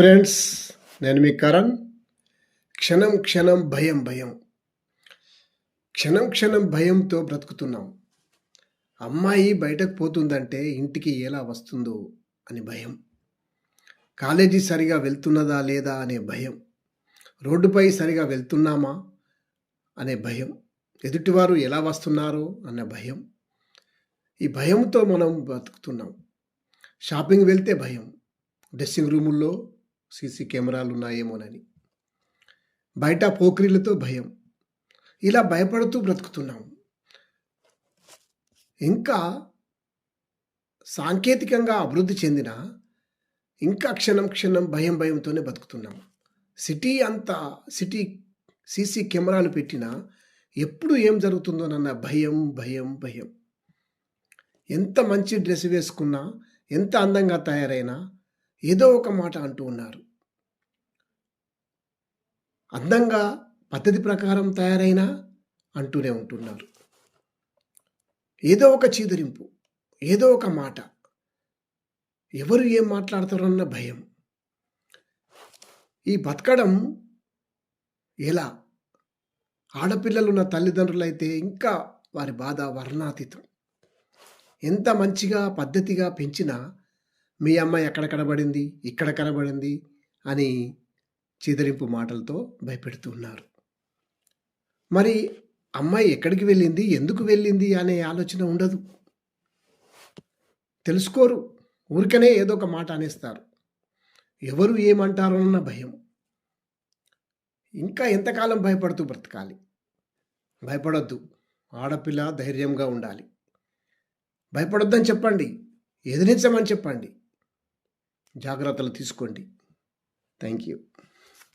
Friends, నేను మీ కరణ్. క్షణం క్షణం భయం భయం క్షణం క్షణం భయంతో బ్రతుకుతున్నాం. అమ్మాయి బయటకు పోతుందంటే ఇంటికి ఎలా వస్తుందో అని భయం. కాలేజీ సరిగా వెళ్తున్నదా లేదా అనే భయం. రోడ్డుపై సరిగా వెళ్తున్నామా అనే భయం. ఎదుటివారు ఎలా వస్తున్నారో అన్న భయం. ఈ భయంతో మనం బ్రతుకుతున్నాం. షాపింగ్ వెళ్తే భయం. డ్రెస్సింగ్ రూముల్లో సీసీ కెమెరాలు ఉన్నాయేమోనని. బయట పోకిరీలతో భయం. ఇలా భయపడుతూ బ్రతుకుతున్నాం. ఇంకా సాంకేతికంగా అభివృద్ధి చెందిన ఇంకా క్షణం క్షణం భయంతోనే బతుకుతున్నాం. సిటీ సీసీ కెమెరాలు పెట్టినా ఎప్పుడు ఏం జరుగుతుందోనన్న భయం. ఎంత మంచి డ్రెస్ వేసుకున్నా, ఎంత అందంగా తయారైనా ఏదో ఒక మాట అంటూ ఉన్నారు. అందంగా పద్ధతి ప్రకారం తయారైనా అంటూనే ఉంటున్నారు. ఏదో ఒక చీదరింపు, ఏదో ఒక మాట, ఎవరు ఏం మాట్లాడతారన్న భయం. ఈ బతకడం ఎలా? ఆడపిల్లలున్న తల్లిదండ్రులైతే ఇంకా వారి బాధ వర్ణాతీతం. ఎంత మంచిగా పద్ధతిగా పెంచినా మీ అమ్మాయి అక్కడ కనబడింది, ఇక్కడ కనబడింది అని చీదరింపు మాటలతో భయపెడుతూ ఉన్నారు. మరి అమ్మాయి ఎక్కడికి వెళ్ళింది, ఎందుకు వెళ్ళింది అనే ఆలోచన ఉండదు. తెలుసుకోరు. ఊరికనే ఏదో ఒక మాట అనేస్తారు. ఎవరు ఏమంటారో అన్న భయం. ఇంకా ఎంతకాలం భయపడుతూ బ్రతకాలి? భయపడొద్దు. ఆడపిల్ల ధైర్యంగా ఉండాలి. భయపడొద్దని చెప్పండి, ఎదిరించమని చెప్పండి. జాగ్రత్తలు తీసుకోండి. Thank you.